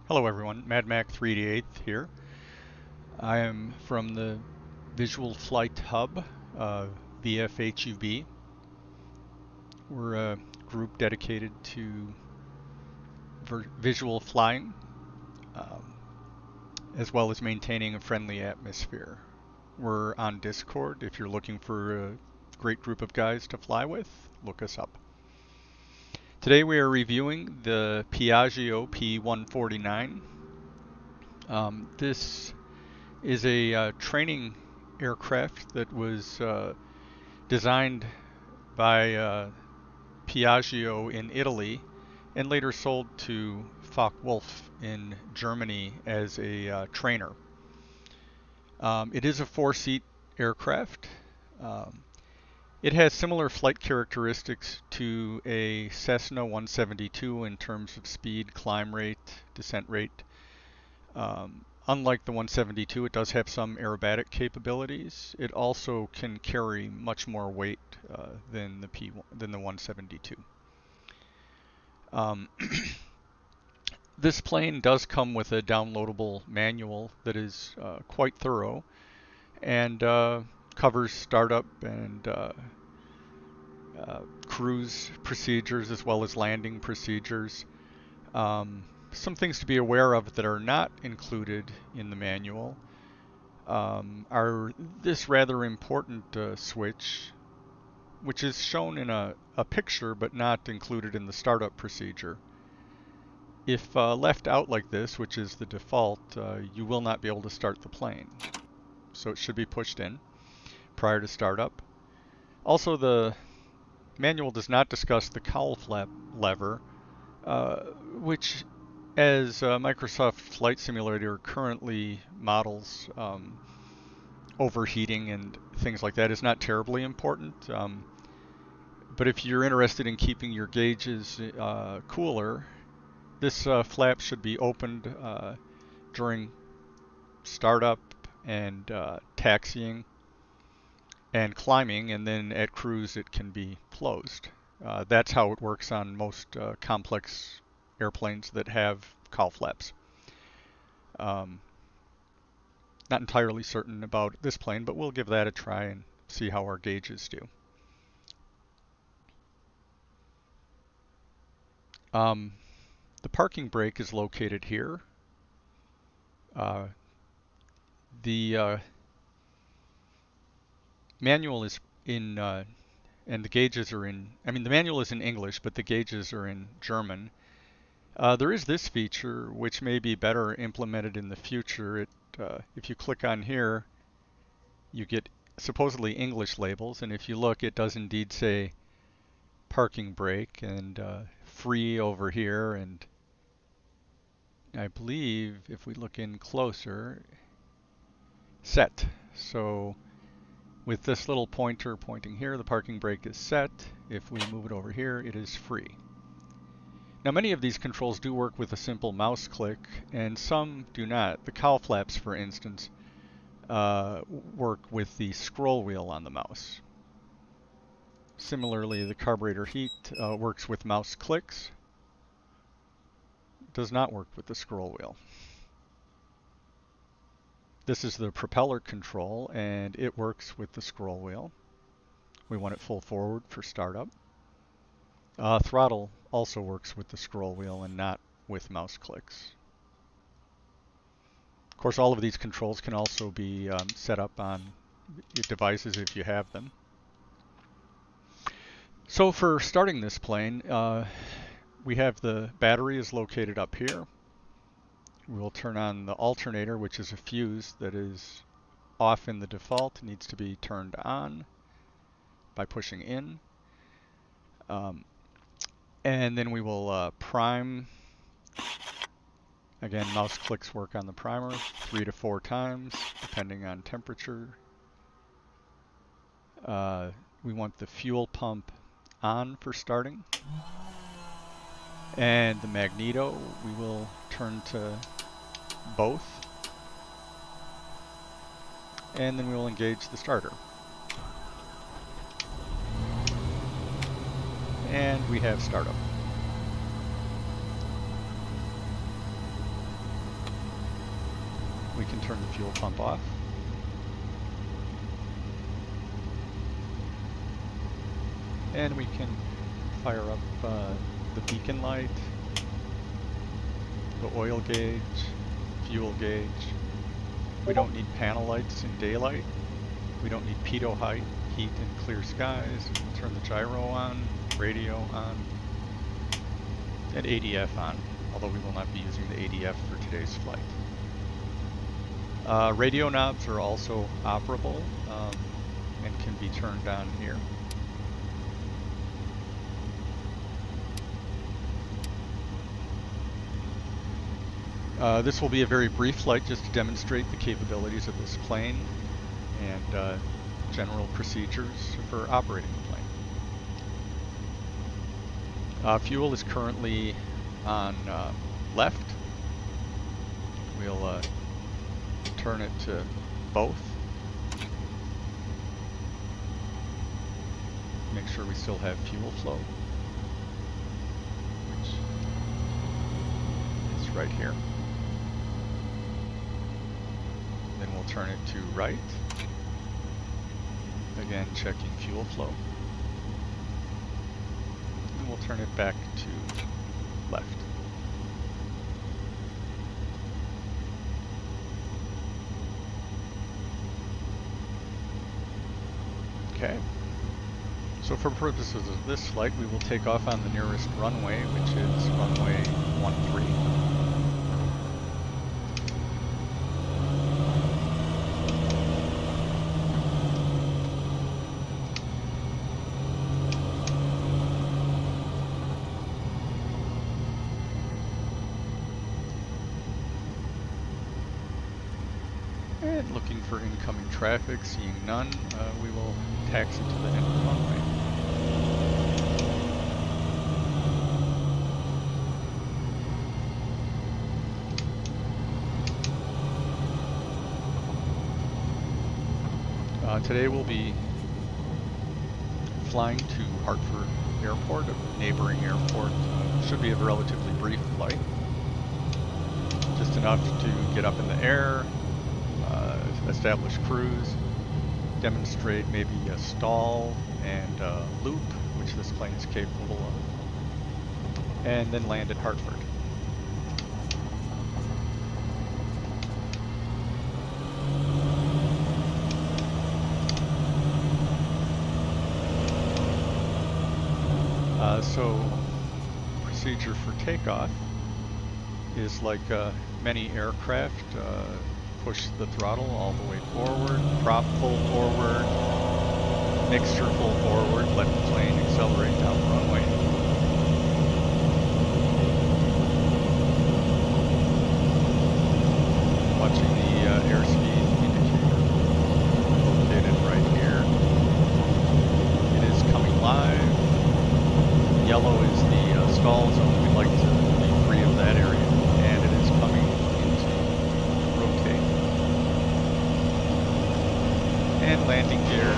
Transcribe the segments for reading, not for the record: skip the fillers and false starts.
Hello everyone, MadMac388 here. I am from the Visual Flight Hub, VFHUB. We're a group dedicated to visual flying, um, as well as maintaining a friendly atmosphere. We're on Dischord. If you're looking for a great group of guys to fly with, look us up. Today we are reviewing the Piaggio P149. This is a training aircraft that was designed by Piaggio in Italy and later sold to Focke Wulf in Germany as a trainer. It is a four-seat aircraft. Um, it has similar flight characteristics to a Cessna 172 in terms of speed, climb rate, descent rate. Unlike the 172, it does have some aerobatic capabilities. It also can carry much more weight than the 172. This plane does come with a downloadable manual that is quite thorough and covers startup and cruise procedures as well as landing procedures. Some things to be aware of that are not included in the manual are this rather important switch, which is shown in a picture but not included in the startup procedure. If left out like this, which is the default, you will not be able to start the plane. So it should be pushed in prior to startup. Also, the manual does not discuss the cowl flap lever, which as Microsoft Flight Simulator currently models overheating and things like that is not terribly important. But if you're interested in keeping your gauges cooler, this flap should be opened during startup and taxiing and climbing, and then at cruise it can be closed. That's how it works on most complex airplanes that have cowl flaps. Not entirely certain about this plane, but we'll give that a try and see how our gauges do. The parking brake is located here. The manual is in, and the gauges are in, the manual is in English, but the gauges are in German. There is this feature which may be better implemented in the future. If you click on here, you get supposedly English labels, and if you look, it does indeed say parking brake and free over here, and I believe if we look in closer, set. So with this little pointer pointing here, the parking brake is set. If we move it over here, it is free. Now many of these controls do work with a simple mouse click, and some do not. The cowl flaps, for instance, work with the scroll wheel on the mouse. Similarly, the carburetor heat works with mouse clicks. Does not work with the scroll wheel. This is the propeller control, and it works with the scroll wheel. We want it full forward for startup. Throttle also works with the scroll wheel and not with mouse clicks. Of course, all of these controls can also be set up on devices if you have them. So for starting this plane, we have the battery is located up here. We'll turn on the alternator, which is a fuse that is off in the default. It needs to be turned on by pushing in. And then we will prime. Again, mouse clicks work on the primer 3 to 4 times, depending on temperature. We want the fuel pump on for starting. And the magneto, we will turn to both. And then we will engage the starter. And we have startup. We can turn the fuel pump off. And we can fire up the beacon light, the oil gauge, fuel gauge. We don't need panel lights in daylight. We don't need pitot height, heat in clear skies. We'll turn the gyro on, radio on, and ADF on, although we will not be using the ADF for today's flight. Radio knobs are also operable and can be turned on here. This will be a very brief flight just to demonstrate the capabilities of this plane and general procedures for operating the plane. Fuel is currently on left. We'll turn it to both. Make sure we still have fuel flow, which is right here. Then we'll turn it to right. Again, checking fuel flow. And we'll turn it back to left. Okay. So for purposes of this flight, we will take off on the nearest runway, which is runway 13. And looking for incoming traffic, seeing none, we will taxi to the end of the runway. Today we'll be flying to Hartford Airport, a neighboring airport. Should be a relatively brief flight. Just enough to get up in the air, establish cruise, demonstrate maybe a stall and a loop, which this plane is capable of, and then land at Hartford. So procedure for takeoff is like many aircraft. Push the throttle all the way forward, prop pull forward, mixture pull forward, let the plane accelerate down the runway. Watching the airspeed indicator located right here. It is coming live. Yellow is the stall zone. We'd like to be free of that area, and it is coming into rotate. And landing gear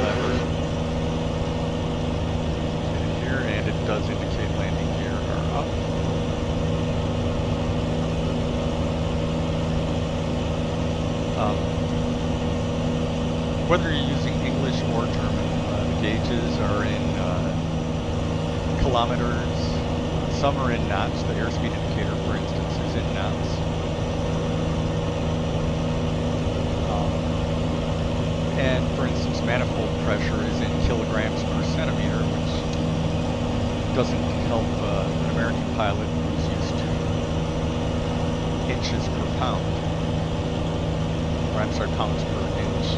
lever. Hit it here, and it does indicate landing gear are up. Whether you're using English or German, the gauges are in kilometers. Some are in knots. The airspeed indicator, for instance, is in knots. And for instance, manifold pressure is in kilograms per centimeter, which doesn't help an American pilot who's used to inches per pound. Or I'm sorry, pounds per inch.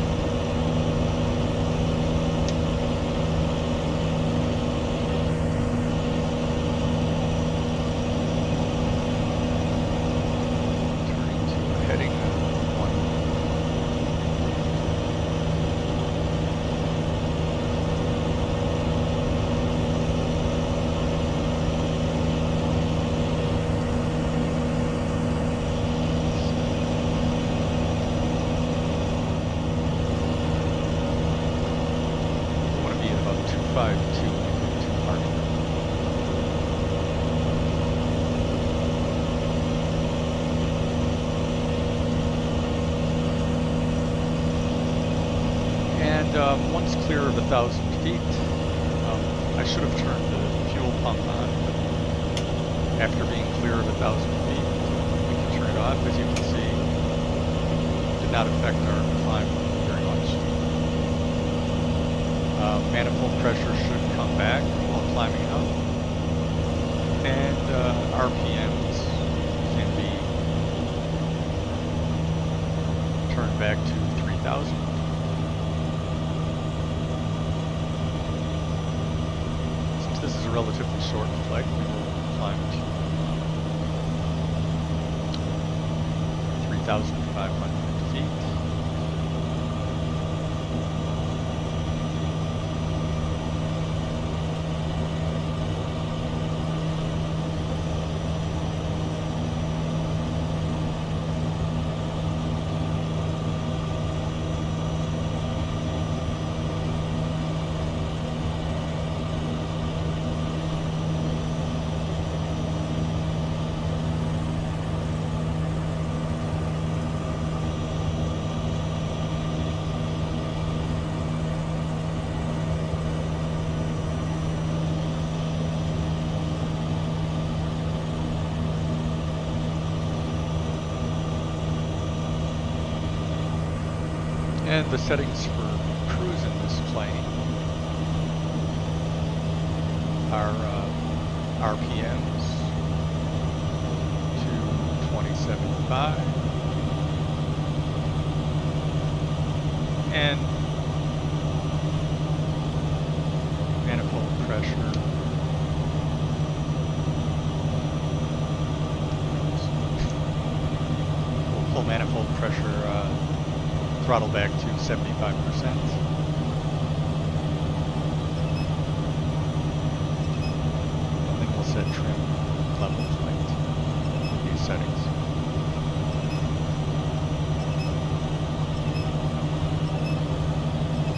clear of 1,000 feet. I should have turned the fuel pump on, but after being clear of 1,000 feet, we can turn it off. As you can see, it did not affect our climb very much. Manifold pressure should come back while climbing up, and RPMs can be turned back to 3,000. Since this is a relatively short flight, we will climb to 3,500 feet. And the settings for cruise in this plane are RPMs to 2075 and manifold pressure we'll pull manifold pressure throttle back to 75%. And then we'll set trim level flight with these settings.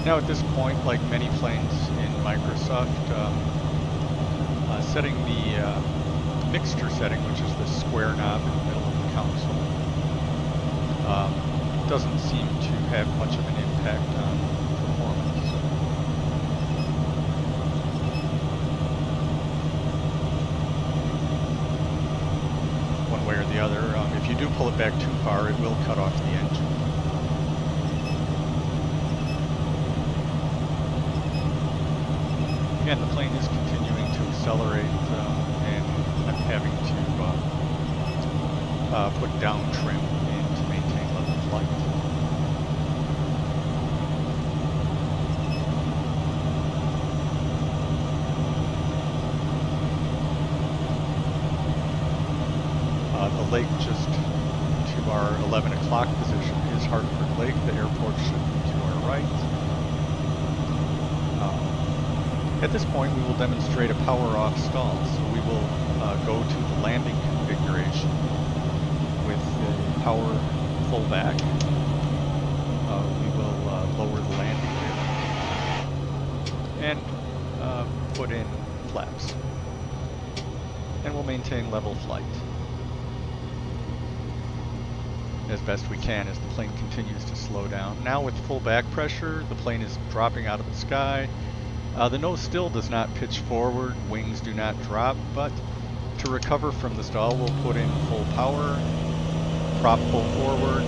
Now at this point, like many planes in Microsoft, setting the mixture setting, which is the square knob in the middle of the console, doesn't seem to have much of an impact on performance. One way or the other, if you do pull it back too far, it will cut off the engine. Again, the plane is continuing to accelerate, and I'm having to put down trim to maintain level flight. The lake just to our 11 o'clock position is Hartford Lake. The airport should be to our right. At this point, we will demonstrate a power-off stall. So we will go to the landing configuration with the power full back. We will lower the landing gear and put in flaps. And we'll maintain level flight as best we can as the plane continues to slow down. Now with full back pressure, the plane is dropping out of the sky. The nose still does not pitch forward, wings do not drop, but to recover from the stall, we'll put in full power, prop pull forward,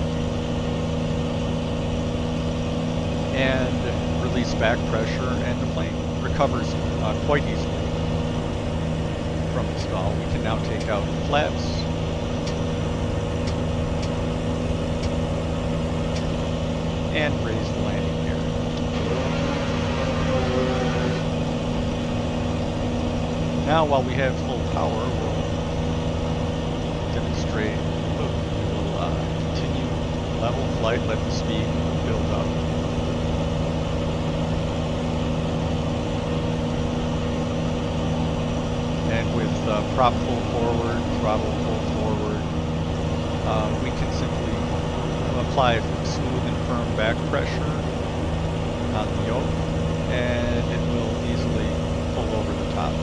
and release back pressure, and the plane recovers quite easily from the stall. We can now take out the flaps, and raise the landing gear. Now, while we have full power, we'll demonstrate, we will continue level flight, let the speed build up. And with prop pull forward, throttle pull forward, we can simply apply smooth and firm back pressure on the yoke, and it will easily pull over the top.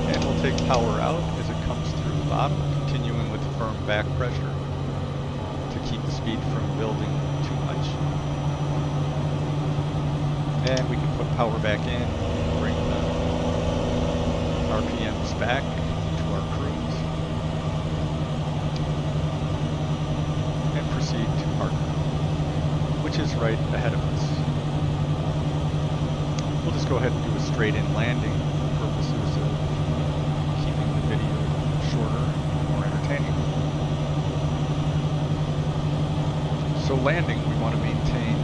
And we'll take power out as it comes through the bottom, continuing with firm back pressure to keep the speed from building too much. And we can put power back in, bring the RPMs back to our cruise, and proceed to partner, which is right ahead of us. We'll just go ahead and do a straight-in landing for purposes of keeping the video shorter and more entertaining. So landing, we want to maintain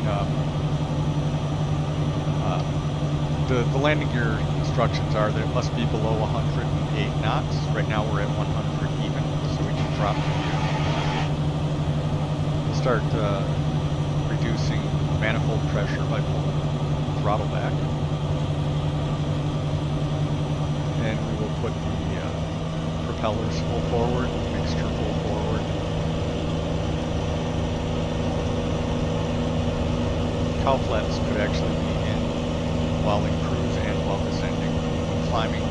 the landing gear instructions are that it must be below 108 knots. Right now we're at 100 even, so we can drop the gear. We'll start reducing manifold pressure by pulling the throttle back. And we will put the propellers full forward, mixture full forward. Cowl flaps could actually be in while in cruise and while descending. When climbing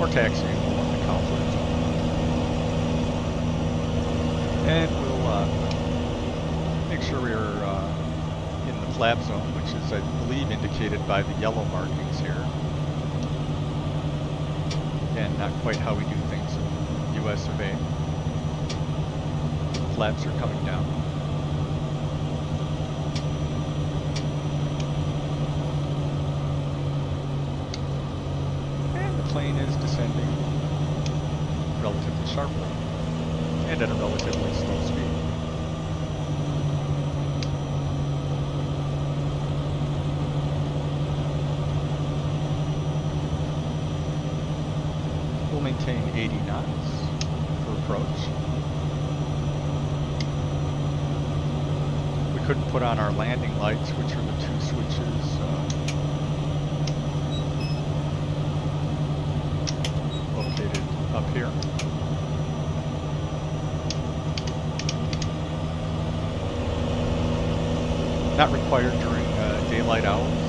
or taxiing, we'll want the cowl flaps on. And we'll make sure we're in the flap zone, which is, I believe, indicated by the yellow markings here. Again, not quite how we do things in US of A. Flaps are coming down. Plane is descending relatively sharply and at a relatively slow speed. We'll maintain 80 knots for approach. We couldn't put on our landing lights, which are the two switches located up here. Not required during daylight hours.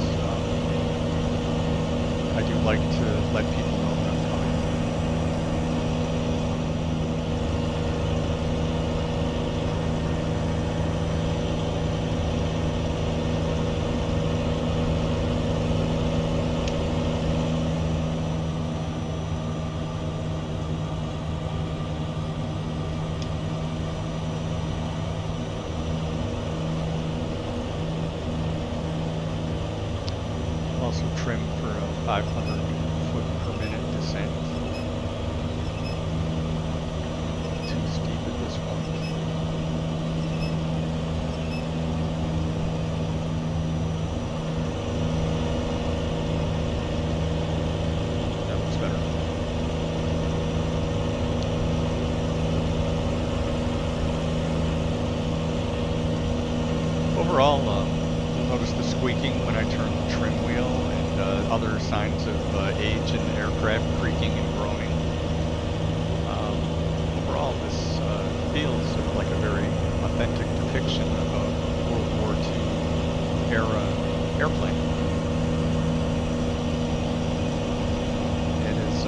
I do like to let people know when I'm coming. Also trim for a 500 foot per minute descent. Too steep at this point. That looks better. Overall, you'll notice the squeaking when I turn the trim wheel and other signs of age in the aircraft, creaking and groaning. Overall, this feels sort of like a very authentic depiction of a World War II era airplane. It is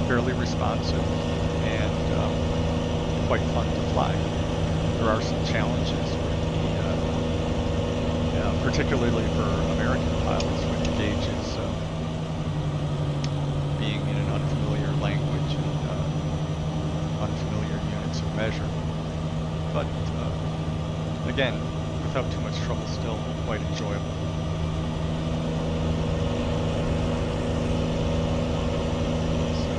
fairly responsive and quite fun to fly. There are some challenges with particularly for American pilots with the gauges being in an unfamiliar language and unfamiliar units of measure. But again, without too much trouble, still quite enjoyable. So,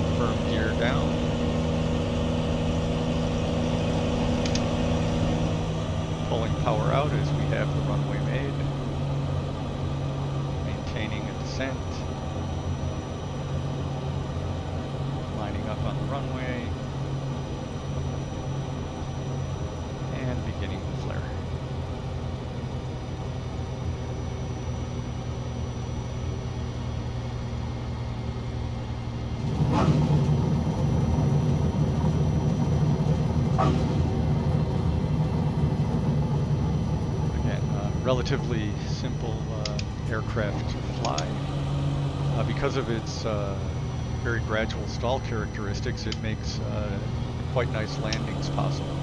confirm gear down. Pulling power out as we have the runway made, maintaining a descent, lining up on the runway, and beginning the flare. Relatively simple aircraft to fly. Because of its very gradual stall characteristics, it makes quite nice landings possible.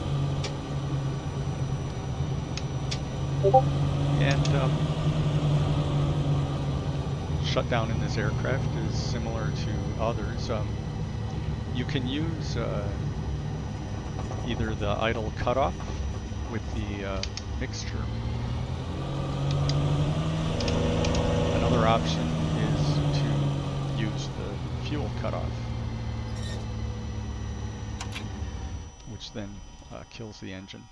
And shutdown in this aircraft is similar to others. You can use either the idle cutoff with the mixture. Another option is to use the fuel cutoff, which then kills the engine.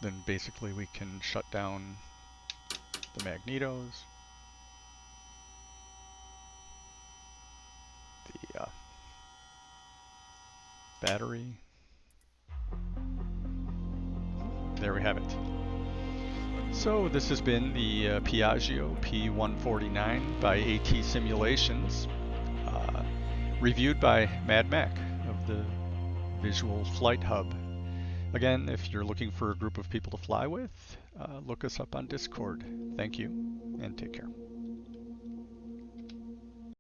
Then basically we can shut down the magnetos, the battery. There we have it. So this has been the Piaggio P149 by ATSimulations, reviewed by Mad Mac of the Visual Flight Hub. Again, if you're looking for a group of people to fly with, look us up on Discord. Thank you, and take care.